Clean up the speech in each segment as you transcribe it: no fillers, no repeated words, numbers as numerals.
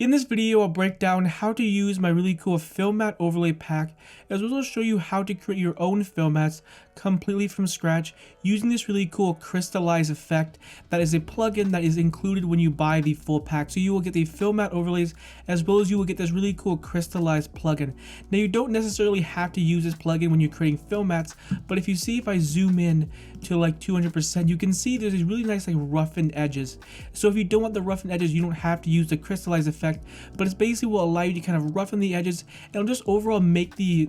In this video, I'll break down how to use my really cool film mat overlay pack, as well as show you how to create your own film mats completely from scratch using this really cool crystallize effect that is a plugin that is included when you buy the full pack. So you will get the film mat overlays as well as you will get this really cool crystallize plugin. Now you don't necessarily have to use this plugin when you're creating film mats, but if you see, if I zoom in to like 200%, you can see there's these really nice like roughened edges. So if you don't want the roughened edges, you don't have to use the crystallize effect, but it's basically will allow you to kind of roughen the edges and it'll just overall make the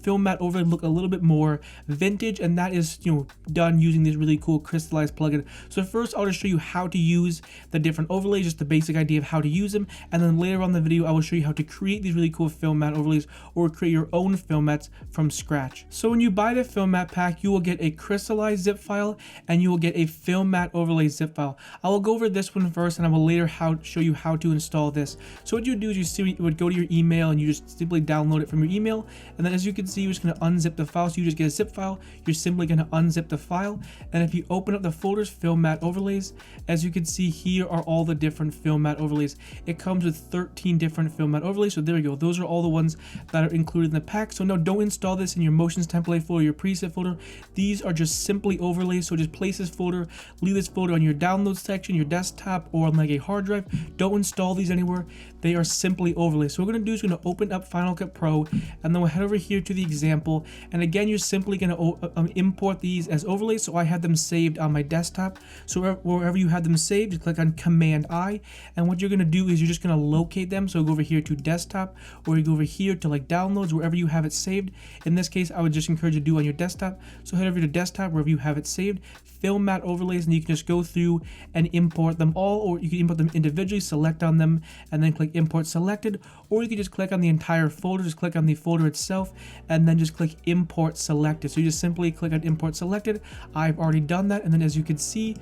film mat overlay look a little bit more vintage, and that is, you know, done using this really cool crystallize plugin. So first I'll just show you how to use the different overlays, just the basic idea of how to use them, and then later on in the video I will show you how to create these really cool film mat overlays or create your own film mats from scratch. So when you buy the film mat pack, you will get a crystallized zip file and you will get a film mat overlay zip file. I will go over this one first and I will later show you how to install this. So what you would do is you would go to your email and you just simply download it from your email, and then as you can see, you're just going to unzip the file. So you just get a zip file, you're simply going to unzip the file, and if you open up the folders, film mat overlays, as you can see, here are all the different film mat overlays. It comes with 13 different film mat overlays. So there we go, those are all the ones that are included in the pack. So no, don't install this in your motions template folder, your preset folder. These are just simply overlays. So just place this folder, leave this folder on your download section, your desktop, or on like a hard drive. Don't install these anywhere. They are simply overlays. So what we're going to do is we're going to open up Final Cut Pro, and then we'll head over here to the example, and again you're simply going to import these as overlays. So I have them saved on my desktop, so wherever you have them saved, you click on Command I, and what you're going to do is you're just going to locate them. So go over here to desktop, or you go over here to like downloads, wherever you have it saved. In this case I would just encourage you to do on your desktop, so head over to desktop wherever you have it saved, film mat overlays, and you can just go through and import them all, or you can import them individually, select on them and then click import selected, or you can just click on the entire folder, just click on the folder itself and then just click import selected. So you just simply click on import selected. I've already done that, and then as you can see,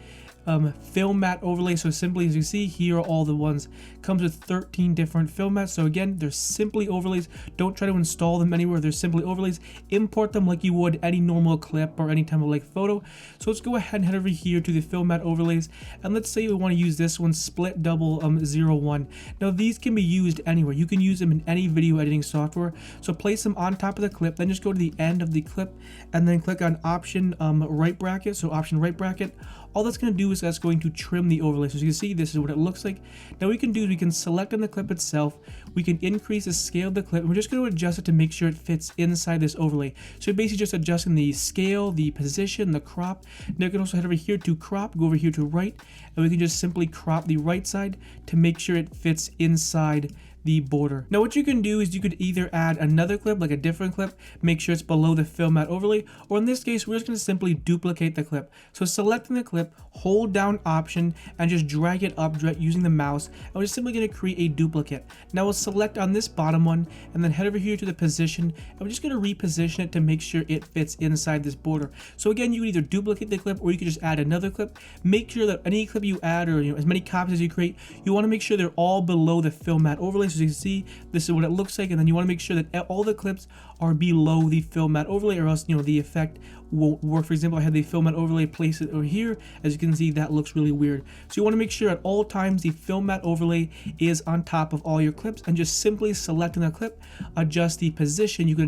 film mat overlay. So simply as you see, here are all the ones. Comes with 13 different film mats. So again, they're simply overlays. Don't try to install them anywhere. They're simply overlays. Import them like you would any normal clip or any type of like photo. So let's go ahead and head over here to the film mat overlays, and let's say we want to use this one, split double 01. Now these can be used anywhere. You can use them in any video editing software. So place them on top of the clip, then just go to the end of the clip and then click on option right bracket. So option right bracket. All that's going to do is that's going to trim the overlay. So as you can see, this is what it looks like. Now what we can do is we can select on the clip itself, we can increase the scale of the clip, and we're just going to adjust it to make sure it fits inside this overlay. So basically just adjusting the scale, the position, the crop. Now you can also head over here to crop, go over here to right, and we can just simply crop the right side to make sure it fits inside the border. Now what you can do is you could either add another clip, like a different clip, make sure it's below the film mat overlay, or in this case we're just going to simply duplicate the clip. So selecting the clip, hold down option and just drag it up using the mouse, and we're just simply going to create a duplicate. Now we'll select on this bottom one and then head over here to the position, and we're just going to reposition it to make sure it fits inside this border. So again, you can either duplicate the clip or you can just add another clip. Make sure that any clip you add, or as many copies as you create, you want to make sure they're all below the film mat overlay. So as you can see, this is what it looks like, and then you want to make sure that all the clips are below the film mat overlay, or else the effect won't work. For example, I had the film mat overlay placed over here. As you can see, that looks really weird. So you want to make sure at all times the film mat overlay is on top of all your clips, and just simply selecting the clip, adjust the position. You can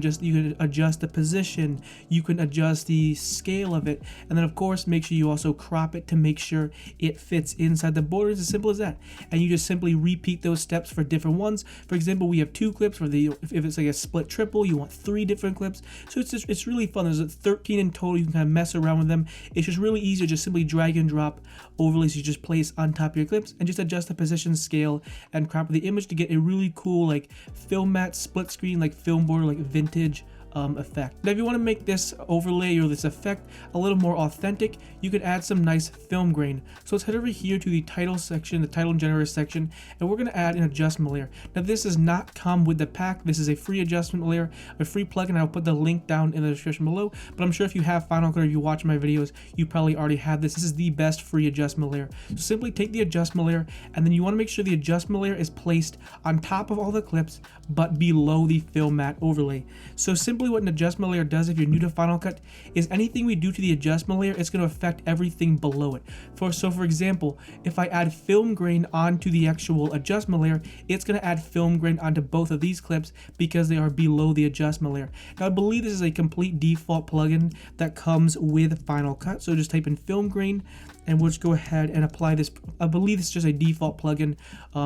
adjust the position, you can adjust the scale of it, and then of course make sure you also crop it to make sure it fits inside the border. It's as simple as that, and you just simply repeat those steps for different ones. For example, we have 2 clips, or if it's like a split triple, you want 3 different clips. So it's really fun. There's 13 in total. You can kind of mess around with them. It's just really easy to just simply drag and drop overlays you just place on top of your clips, and just adjust the position, scale, and crop of the image to get a really cool like film mat split screen, like film border, like vintage effect. Now if you want to make this overlay or this effect a little more authentic, you could add some nice film grain. So let's head over here to the title section, the title generator section, and we're going to add an adjustment layer. Now this does not come with the pack. This is a free adjustment layer, a free plugin. I'll put the link down in the description below, but I'm sure if you have Final Cut or you watch my videos, you probably already have this. This is the best free adjustment layer. So simply take the adjustment layer, and then you want to make sure the adjustment layer is placed on top of all the clips but below the film mat overlay. So simply simply what an adjustment layer does if you're new to Final Cut is anything we do to the adjustment layer, it's going to affect everything below it. So for example, if I add film grain onto the actual adjustment layer, it's going to add film grain onto both of these clips because they are below the adjustment layer. Now I believe this is a complete default plugin that comes with Final Cut. So just type in film grain and we'll just go ahead and apply this. I believe it's just a default plugin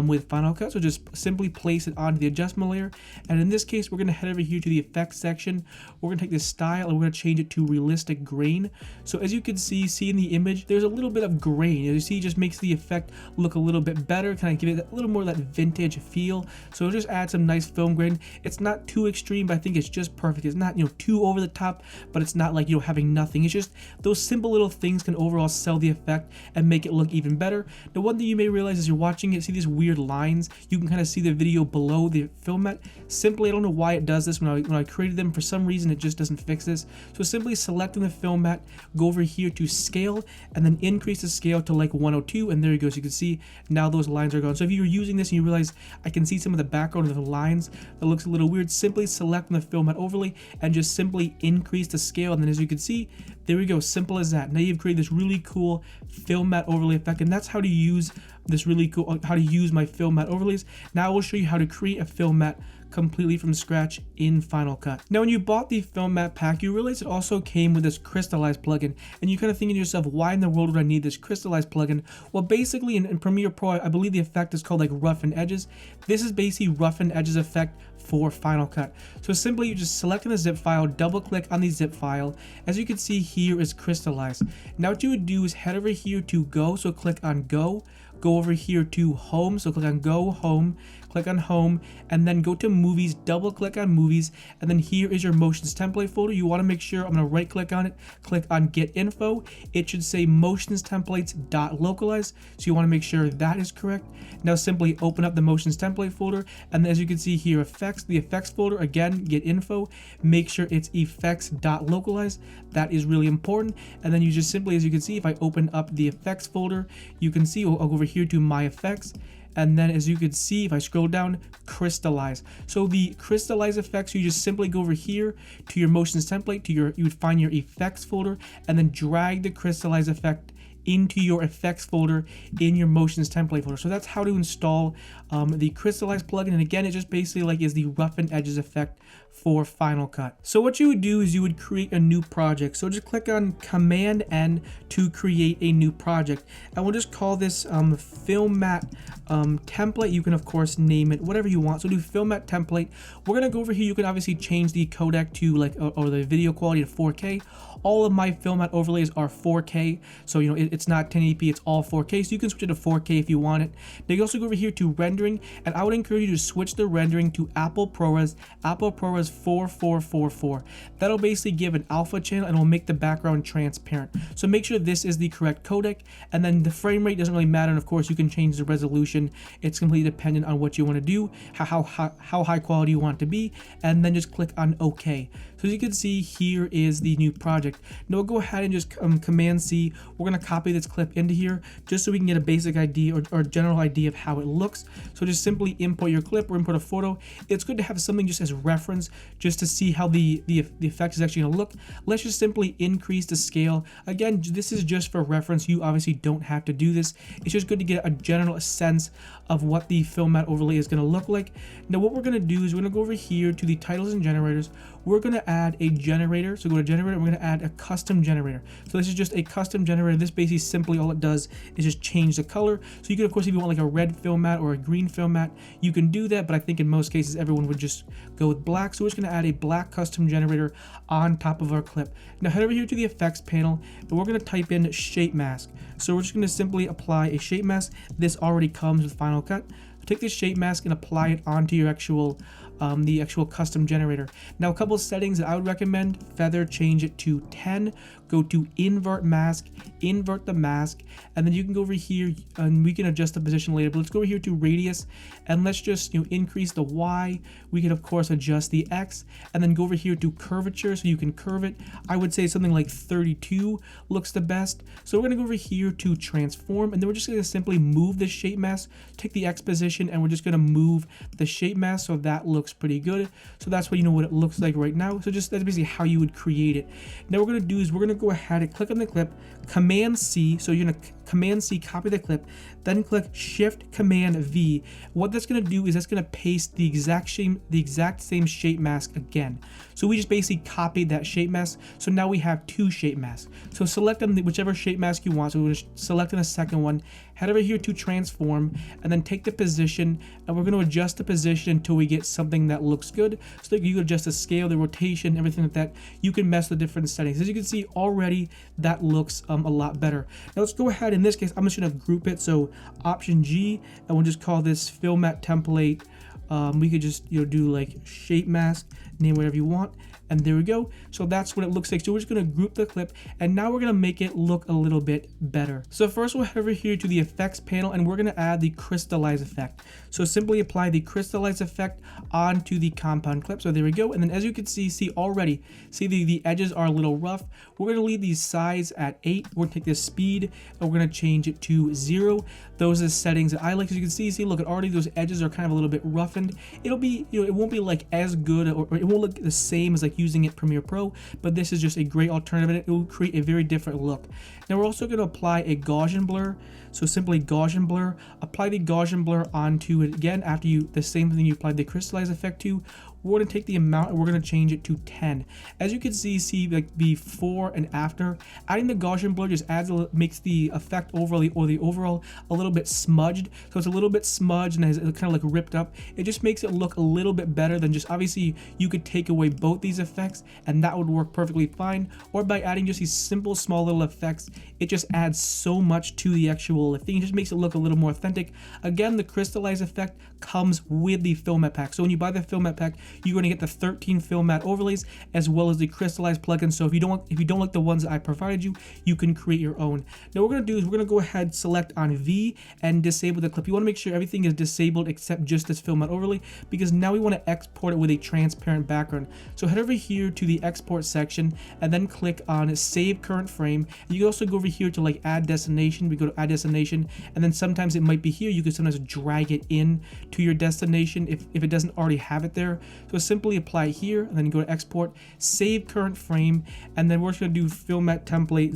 with Final Cut. So just simply place it onto the adjustment layer. And in this case, we're going to head over here to the effects section. We're going to take this style and we're going to change it to realistic grain. So as you can see in the image, there's a little bit of grain. As you see, it just makes the effect look a little bit better, kind of give it a little more of that vintage feel. So just add some nice film grain. It's not too extreme, but I think it's just perfect. It's not, too over the top, but it's not like, having nothing. It's just those simple little things can overall sell the effect and make it look even better. Now, one thing you may realize as you're watching it, see these weird lines? You can kind of see the video below the film mat. Simply, I don't know why it does this. When I created them, for some reason, it just doesn't fix this. So simply selecting the film mat, go over here to scale, and then increase the scale to like 102, and there you go. So you can see now those lines are gone. So if you're using this and you realize I can see some of the background of the lines that looks a little weird, simply select the film mat overlay and just simply increase the scale. And then as you can see, there we go, simple as that. Now you've created this really cool film mat overlay effect, and that's how to use this really cool, how to use my film mat overlays. Now I will show you how to create a film mat completely from scratch in Final Cut. Now when you bought the film mat pack, you realize it also came with this crystallize plugin, and you kind of thinking to yourself, why in the world would I need this crystallize plugin? Well, basically in Premiere Pro, I believe the effect is called like roughen edges. This is basically roughen edges effect for Final Cut. So simply you just select the zip file, double click on the zip file. As you can see, here is crystallize. Now what you would do is head over here to go, so click on go over here to home, so click on go home, click on home, and then go to movies, double click on movies, and then here is your motions template folder. You want to make sure, I'm going to right click on it, click on get info. It should say motions templates .localize, so you want to make sure that is correct. Now simply open up the motions template folder, and then as you can see here, effects, the effects folder, again, get info, make sure it's effects .localize. That is really important. And then you just simply, as you can see, if I open up the effects folder, you can see, I'll go over here to my effects, and then as you can see, if I scroll down, crystallize. So the crystallize effects, you just simply go over here to your motions template, you would find your effects folder, and then drag the crystallize effect into your effects folder in your motions template folder. So that's how to install the crystallize plugin. And again, it just basically like is the roughen edges effect for Final Cut. So what you would do is you would create a new project. So just click on Command N to create a new project, and we'll just call this film mat template. You can of course name it whatever you want. So do film mat template. We're gonna go over here. You can obviously change the codec to like or the video quality to 4K. All of my film mat overlays are 4K, so it's not 1080p, it's all 4K, so you can switch it to 4K if you want it. Now you also go over here to rendering, and I would encourage you to switch the rendering to Apple ProRes 4444. That'll basically give an alpha channel and will make the background transparent. So make sure this is the correct codec, and then the frame rate doesn't really matter, and of course you can change the resolution. It's completely dependent on what you want to do, how high quality you want it to be, and then just click on OK. So as you can see, here is the new project. Now we'll go ahead and just Command C. We're going to copy this clip into here just so we can get a basic idea or general idea of how it looks. So just simply import your clip or import a photo. It's good to have something just as reference just to see how the effect is actually going to look. Let's just simply increase the scale. Again, this is just for reference. You obviously don't have to do this. It's just good to get a general sense of what the film mat overlay is going to look like. Now what we're going to do is we're going to go over here to the titles and generators. We're going to add a generator. So go to generator, we're going to add a custom generator. So this is just a custom generator. This basically simply all it does is just change the color. So you can, of course, if you want like a red film mat or a green film mat, you can do that, but I think in most cases everyone would just go with black. So we're just going to add a black custom generator on top of our clip. Now head over here to the effects panel, and we're going to type in shape mask. So we're just going to simply apply a shape mask. This already comes with Final Cut. Take this shape mask and apply it onto your actual the actual custom generator. Now a couple of settings that I would recommend: feather, change it to 10, go to invert mask, invert the mask, and then you can go over here and we can adjust the position later, but let's go over here to radius and let's just increase the Y. We can of course adjust the X, and then go over here to curvature so you can curve it. I would say something like 32 looks the best. So we're going to go over here to transform, and then we're just going to simply move the shape mask, take the X position, and we're just going to move the shape mask so that looks looks pretty good. So that's what, you know, what it looks like right now. So just that's basically how you would create it. Now what we're gonna do is we're gonna go ahead and click on the clip, Command C. So you're gonna Command C, copy the clip, then click Shift Command V. What that's gonna do is that's gonna paste the exact same shape mask again. So we just basically copied that shape mask. So now we have 2 shape masks. So select on whichever shape mask you want. So we're gonna select on the second one, head over here to transform, and then take the position, and we're going to adjust the position until we get something that looks good. So that you can adjust the scale, the rotation, everything like that. You can mess with different settings. As you can see already, that looks a lot better. Now let's go ahead. In this case, I'm just going to group it. So Option G, and we'll just call this Fill Matte Template. We could just, you know, do like shape mask, name whatever you want. And there we go. So that's what it looks like. So we're just going to group the clip, and now we're going to make it look a little bit better. So first we'll head over here to the effects panel, and we're going to add the crystallize effect. So simply apply the crystallize effect onto the compound clip. So there we go. And then as you can see already, the edges are a little rough. We're going to leave these size at 8. We're going to take this speed, and we're going to change it to 0. Those are the settings that I like. As you can see, look, at already those edges are kind of a little bit roughened. It'll be, you know, it won't be like as good, or it won't look the same as like using it Premiere Pro, but this is just a great alternative, and it will create a very different look. Now we're also going to apply a Gaussian blur. So simply Gaussian blur, apply the Gaussian blur onto it again after the same thing you applied the crystallize effect to. We're going to take the amount and we're going to change it to 10. As you can see like before and after, adding the Gaussian blur just makes the effect overall, or the overall, a little bit smudged. So it's a little bit smudged and it's kind of like ripped up. It just makes it look a little bit better than just, obviously you could take away both these effects and that would work perfectly fine. Or by adding just these simple small little effects, it just adds so much to the actual thing. It just makes it look a little more authentic. Again, the crystallize effect comes with the Fill Matte pack. So when you buy the Fill Matte pack, you're going to get the 13 Fill Matte overlays as well as the crystallize plugin. So if you don't like the ones that I provided you, you can create your own. Now what we're going to do is we're going to go ahead, select on V, and disable the clip. You want to make sure everything is disabled except just this Fill Matte overlay, because now we want to export it with a transparent background. So head over here to the export section and then click on save current frame. You can also go over here to like add destination. We go to add destination, and then sometimes it might be here. You can sometimes drag it in to your destination if it doesn't already have it there. So simply apply here, and then go to export, save current frame, and then we're just going to do Fill Matte Template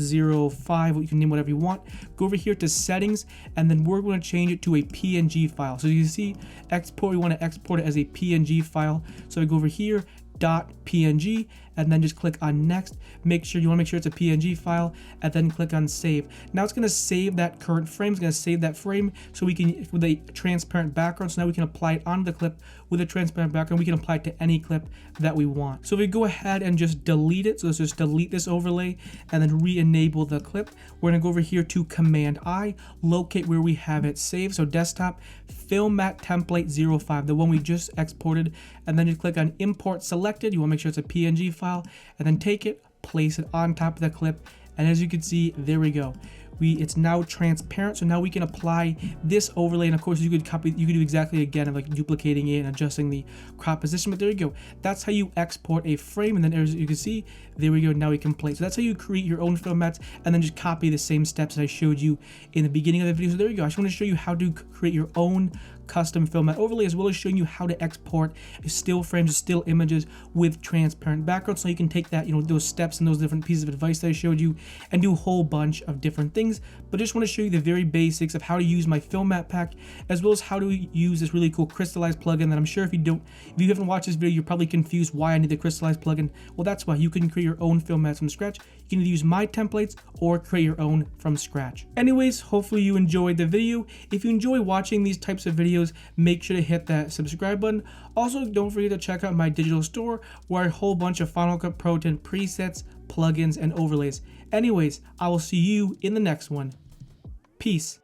05, you can name whatever you want. Go over here to settings, and then we're going to change it to a PNG file. So you see export, we want to export it as a PNG file. So we go over here, .png, and then just click on next. Make sure it's a PNG file, and then click on save. Now it's going to save that current frame. It's going to save that frame so we can, with a transparent background, so now we can apply it onto the clip with a transparent background. We can apply it to any clip that we want. So if we go ahead and just delete it, so let's just delete this overlay and then re-enable the clip. We're going to go over here to Command I, locate where we have it saved. So desktop, Fill Matte Template 05, the one we just exported, and then just click on import selected. You want to make sure it's a PNG file, and then take it, place it on top of the clip, and as you can see, there we go. It's now transparent, so now we can apply this overlay, and of course you could do exactly again of like duplicating it and adjusting the crop position, but there you go. That's how you export a frame, and then as you can see, there we go, now we can play. So that's how you create your own film mats, and then just copy the same steps that I showed you in the beginning of the video. So there you go. I just want to show you how to create your own custom film mat overlay, as well as showing you how to export still frames, still images with transparent background, so you can take that, those steps and those different pieces of advice that I showed you and do a whole bunch of different things. But I just want to show you the very basics of how to use my film mat pack, as well as how to use this really cool crystallize plugin that I'm sure if you haven't watched this video, you're probably confused why I need the crystallize plugin. Well, that's why. You can create your own film mats from scratch. You can either use my templates or create your own from scratch. Anyways, hopefully you enjoyed the video. If you enjoy watching these types of videos, make sure to hit that subscribe button. Also, don't forget to check out my digital store where a whole bunch of Final Cut Pro 10 presets, plugins, and overlays. Anyways, I will see you in the next one. Peace.